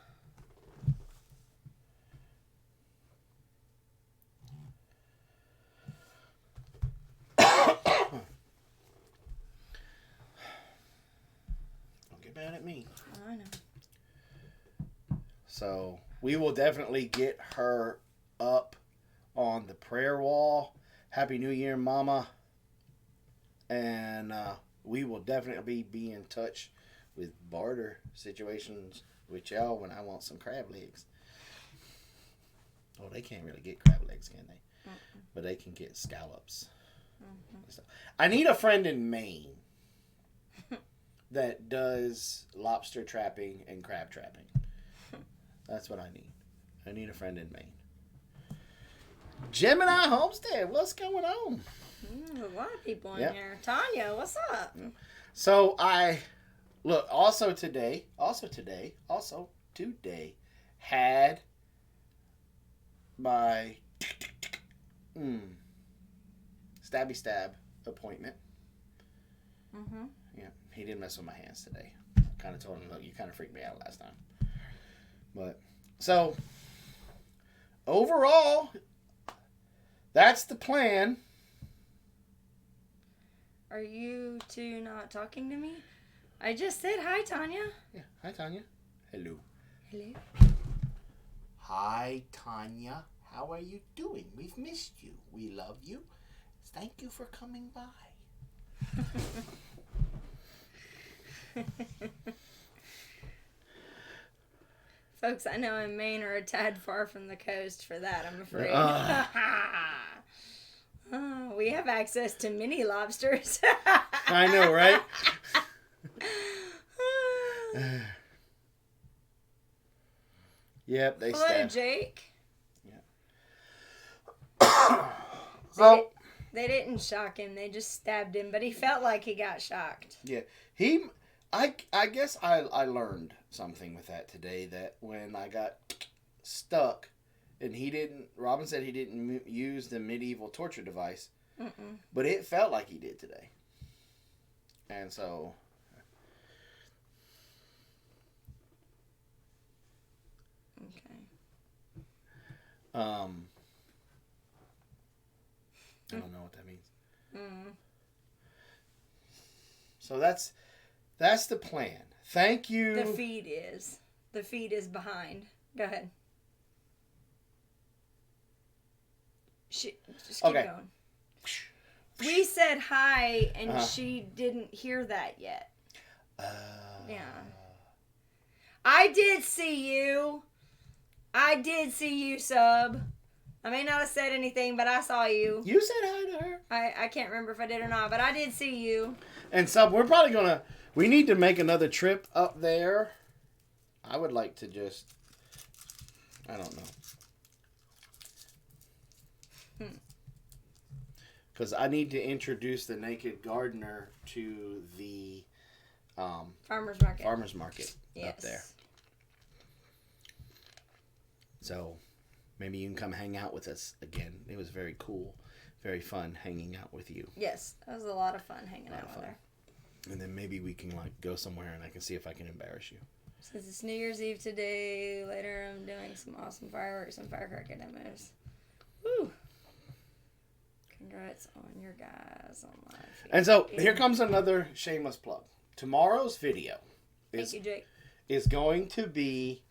Don't get mad at me. I know. So we will definitely get her up on the prayer wall. Happy New Year, Mama. And we will definitely be in touch with barter situations with y'all when I want some crab legs. Oh, they can't really get crab legs, can they? Mm-mm. But they can get scallops. Mm-hmm. I need a friend in Maine that does lobster trapping and crab trapping. That's what I need. I need a friend in Maine. Gemini Homestead, what's going on? A lot of people in here. Tanya, what's up? So also today, had my stabby stab appointment. Mm-hmm. Yeah, he didn't mess with my hands today. Kind of told him, look, you kind of freaked me out last time. But, so, overall, that's the plan. Are you two not talking to me? I just said hi, Tanya. Yeah, hi, Tanya. Hello. Hello. Hi, Tanya. How are you doing? We've missed you. We love you. Thank you for coming by. Folks I know in Maine are a tad far from the coast for that, I'm afraid. We have access to mini lobsters. I know, right? Yep, they Hello, stabbed. Jake. Yeah. So they didn't shock him. They just stabbed him, but he felt like he got shocked. Yeah, I guess I learned something with that today, that when I got stuck and Robin said he didn't use the medieval torture device, but it felt like he did today. And so, okay. I don't know what that means. So that's the plan. Thank you. The feed is behind. Go ahead. Just keep going. We said hi, and she didn't hear that yet. Yeah. I did see you. Sub. I may not have said anything, but I saw you. You said hi to her. I can't remember if I did or not, but I did see you. And Sub, we're probably we need to make another trip up there. I would like to just, I don't know. Because I need to introduce the Naked Gardener to the Farmer's Market. Yes. Up there. So maybe you can come hang out with us again. It was very cool, very fun hanging out with you. Yes, it was a lot of fun hanging out with her. And then maybe we can like go somewhere and I can see if I can embarrass you. Since it's New Year's Eve today, later I'm doing some awesome fireworks and firecracker demos. Woo! Congrats on your guys on live. And so here comes another shameless plug. Tomorrow's video is going to be,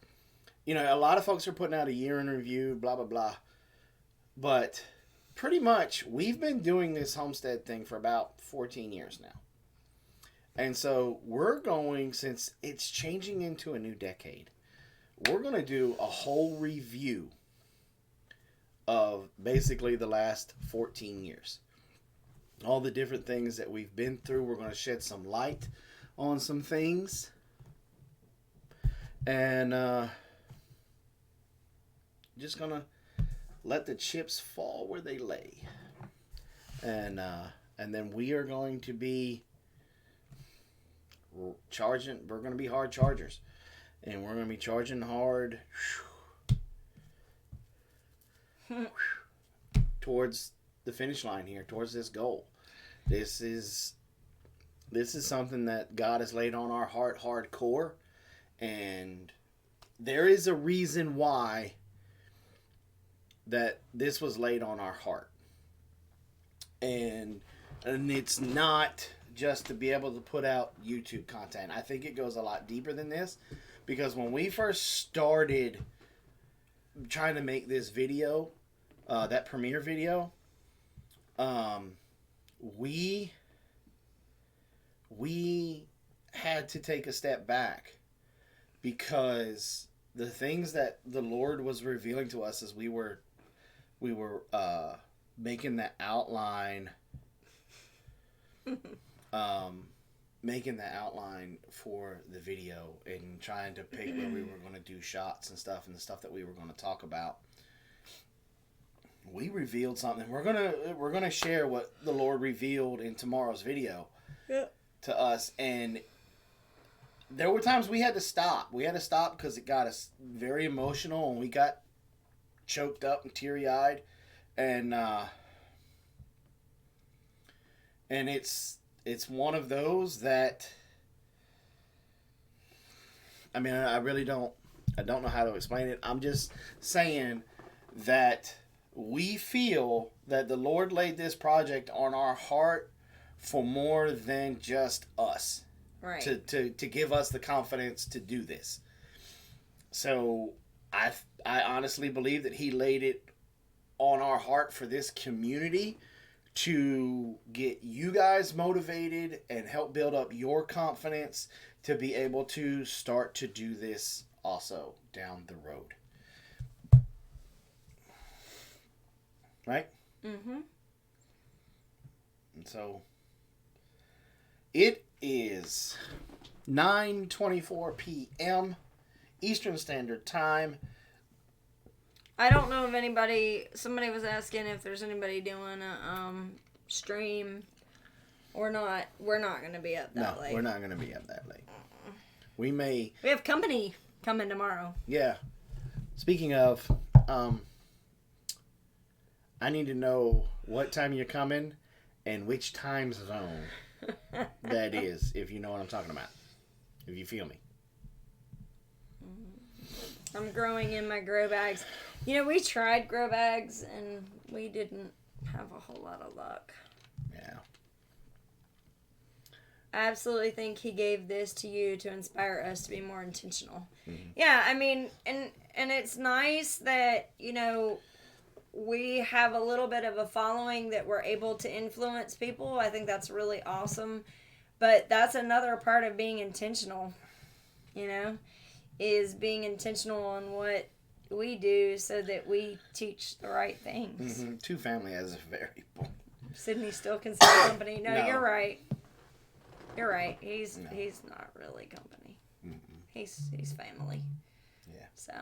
you know, a lot of folks are putting out a year in review, blah, blah, blah. But pretty much we've been doing this homestead thing for about 14 years now. And so we're going, since it's changing into a new decade, we're going to do a whole review of basically the last 14 years. All the different things that we've been through. We're going to shed some light on some things. And just going to let the chips fall where they lay. And then we are going to be charging. We're going to be hard chargers. And we're going to be charging hard towards the finish line here, towards this goal. This is something that God has laid on our heart hardcore, and there is a reason why that this was laid on our heart. And it's not just to be able to put out YouTube content. I think it goes a lot deeper than this, because when we first started trying to make this video, that premiere video, we had to take a step back, because the things that the Lord was revealing to us as we were making the outline, for the video and trying to pick where we were going to do shots and stuff, and the stuff that we were going to talk about. We revealed something. We're gonna share what the Lord revealed in tomorrow's video to us, and there were times we had to stop. We had to stop because it got us very emotional, and we got choked up and teary-eyed, and it's one of those that, I mean, I don't know how to explain it. I'm just saying that we feel that the Lord laid this project on our heart for more than just us. Right. To give us the confidence to do this. So I honestly believe that He laid it on our heart for this community to get you guys motivated and help build up your confidence to be able to start to do this also down the road. Right? Mm-hmm. And so it is 9:24 p.m. Eastern Standard Time. I don't know if somebody was asking if there's anybody doing a stream or not. We're not going to be up that late. No, we're not going to be up that late. We have company coming tomorrow. Yeah. Speaking of, I need to know what time you're coming and which time zone that is, if you know what I'm talking about. If you feel me. I'm growing in my grow bags. You know, we tried grow bags and we didn't have a whole lot of luck. Yeah. I absolutely think He gave this to you to inspire us to be more intentional. Mm-hmm. Yeah, I mean, and it's nice that, you know, we have a little bit of a following that we're able to influence people. I think that's really awesome. But that's another part of being intentional, you know, is being intentional on what we do so that we teach the right things. Mm-hmm. Two family has a very... Sydney still considered company. No, you're right. You're right. He's not really company. Mm-mm. He's family. Yeah. So,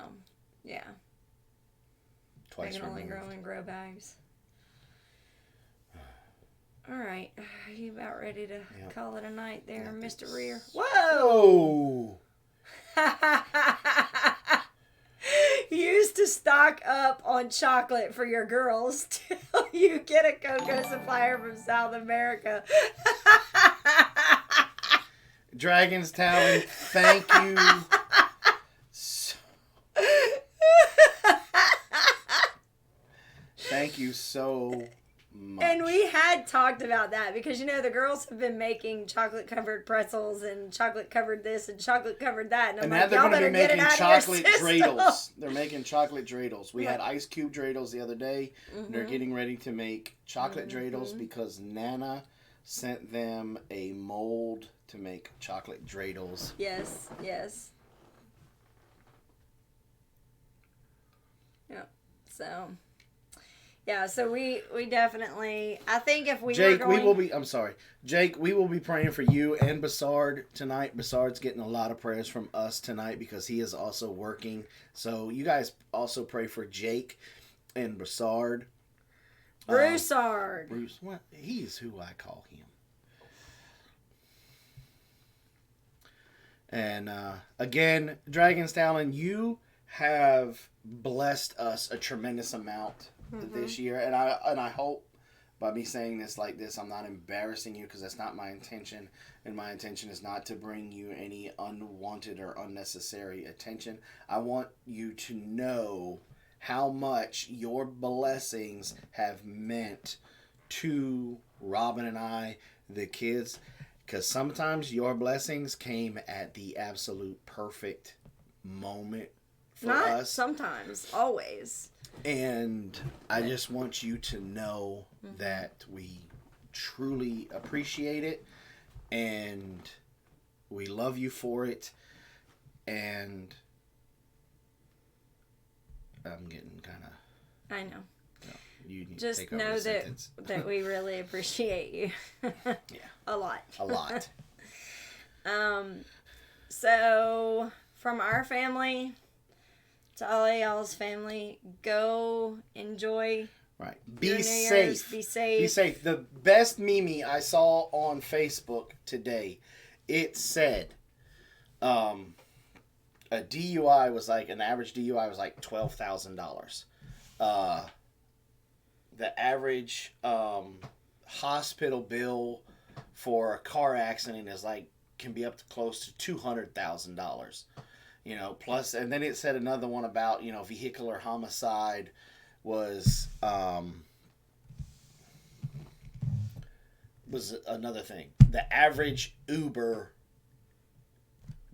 yeah. Twice I can only grow in grow bags. All right. Are you about ready to call it a night there, Mr. Rear? Whoa! You used to stock up on chocolate for your girls till you get a cocoa supplier from South America. Dragon's Talon, thank you. Thank you so much. And we had talked about that because, the girls have been making chocolate-covered pretzels and chocolate-covered this and chocolate-covered that. And I'm now they're y'all going to better be get it making out chocolate of your system. dreidels. They're making chocolate dreidels. We had ice cube dreidels the other day. Mm-hmm. They're getting ready to make chocolate dreidels because Nana sent them a mold to make chocolate dreidels. Yes. Yeah. So... Yeah, so we definitely, I think if we Jake, were going... Jake, we will be praying for you and Bassard tonight. Bassard's getting a lot of prayers from us tonight because he is also working. So you guys also pray for Jake and Bassard. Broussard. Bruce, what? He's who I call him. And again, Dragon's Talon, you have blessed us a tremendous amount this year, and I hope by me saying this like this, I'm not embarrassing you because that's not my intention, and my intention is not to bring you any unwanted or unnecessary attention. I want you to know how much your blessings have meant to Robin and I, the kids, because sometimes your blessings came at the absolute perfect moment for us. Sometimes, always. And I just want you to know that we truly appreciate it and we love you for it. And I'm getting kind of... I know. You need just to take over know the sentence. that we really appreciate you. Yeah. A lot. So from our family to all of y'all's family, go enjoy. Right. Be safe. Be safe. The best meme I saw on Facebook today, it said, a DUI was like, an average DUI was like $12,000. The average hospital bill for a car accident is like, can be up to close to $200,000. Plus, and then it said another one about, vehicular homicide was another thing. The average Uber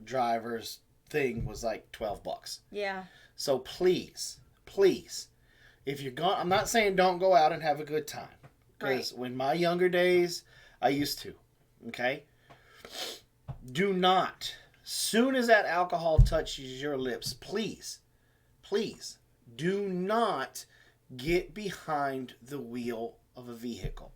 driver's thing was like $12. Yeah. So please, if you're going, I'm not saying don't go out and have a good time. Because when my younger days, I used to. Okay? Do not, soon as that alcohol touches your lips, please, do not get behind the wheel of a vehicle.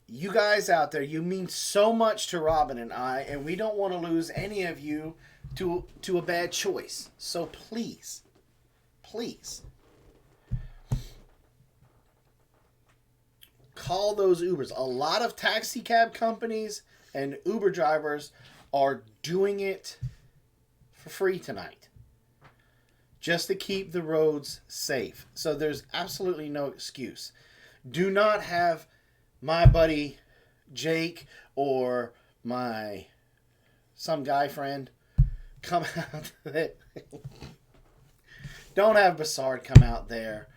You guys out there, you mean so much to Robin and I, and we don't want to lose any of you to a bad choice. So please, call those Ubers. A lot of taxi cab companies and Uber drivers are doing it for free tonight, just to keep the roads safe. So there's absolutely no excuse. Do not have my buddy Jake or some guy friend come out there. Don't have Bassard come out there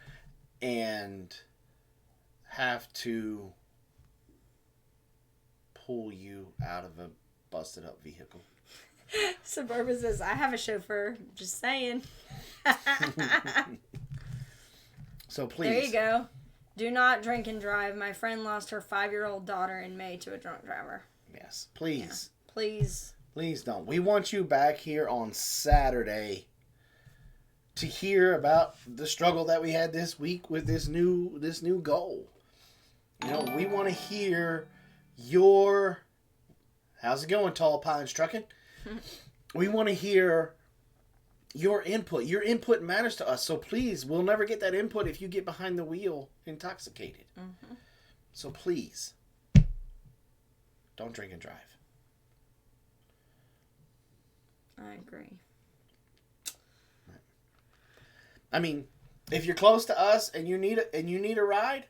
and have to pull you out of a busted up vehicle. Suburban says, I have a chauffeur. Just saying. So please. There you go. Do not drink and drive. My friend lost her 5-year-old daughter in May to a drunk driver. Yes, please. Yeah, please. Please don't. We want you back here on Saturday to hear about the struggle that we had this week with this new goal. We want to hear your... How's it going, Tall Pines Trucking? We want to hear your input. Your input matters to us. So please, we'll never get that input if you get behind the wheel intoxicated. Mm-hmm. So please, don't drink and drive. I agree. I mean, if you're close to us and you need a ride,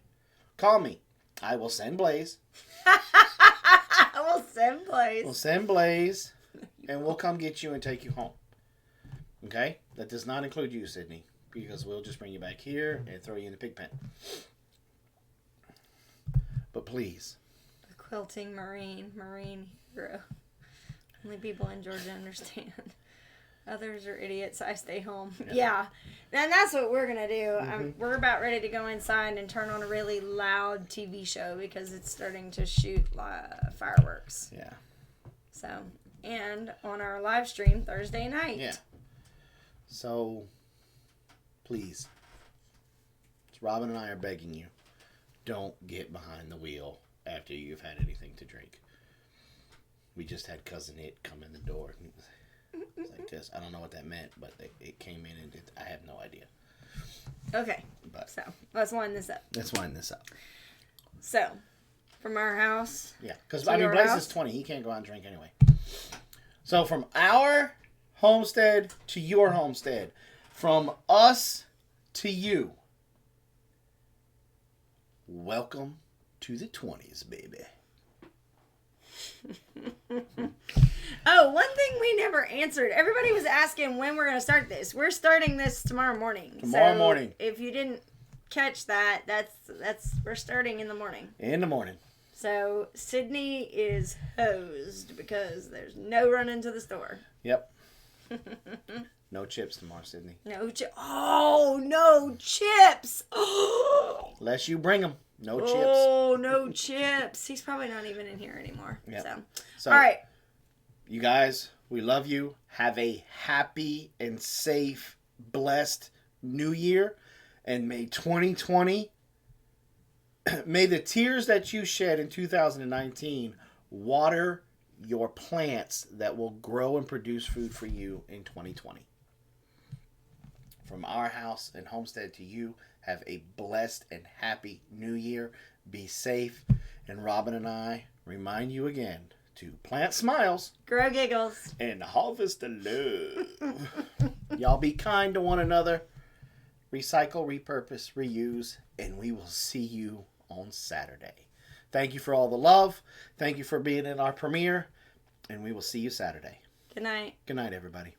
call me. I will send Blaze. I will send Blaze. We'll send Blaze, and we'll come get you and take you home. Okay? That does not include you, Sydney, because we'll just bring you back here and throw you in the pig pen. But please. The quilting marine hero. Only people in Georgia understand. Others are idiots. I stay home. Yeah. And that's what we're going to do. We're about ready to go inside and turn on a really loud TV show because it's starting to shoot fireworks. Yeah. So, and on our live stream Thursday night. Yeah. So, please. Robin and I are begging you. Don't get behind the wheel after you've had anything to drink. We just had Cousin It come in the door. It was like this. I don't know what that meant, but it came in and I have no idea. Okay. So, let's wind this up. So, from our house. Yeah, because Blaze is 20. He can't go out and drink anyway. So, from our homestead to your homestead, from us to you, welcome to the 20s, baby. Oh, one thing we never answered. Everybody was asking when we're going to start this. We're starting this tomorrow morning. Tomorrow morning. If you didn't catch that, that's we're starting in the morning. In the morning. So Sydney is hosed because there's no running to the store. Yep. No chips tomorrow, Sydney. No chips. Unless you bring them. No chips. Oh, no chips. He's probably not even in here anymore. Yep. So, all right. You guys, we love you. Have a happy and safe, blessed New Year. And may 2020, may the tears that you shed in 2019 water your plants that will grow and produce food for you in 2020. From our house and homestead to you, have a blessed and happy New Year. Be safe. And Robin and I remind you again to plant smiles, grow giggles, and harvest the love. Y'all be kind to one another. Recycle, repurpose, reuse, and we will see you on Saturday. Thank you for all the love. Thank you for being in our premiere, and we will see you Saturday. Good night. Good night, everybody.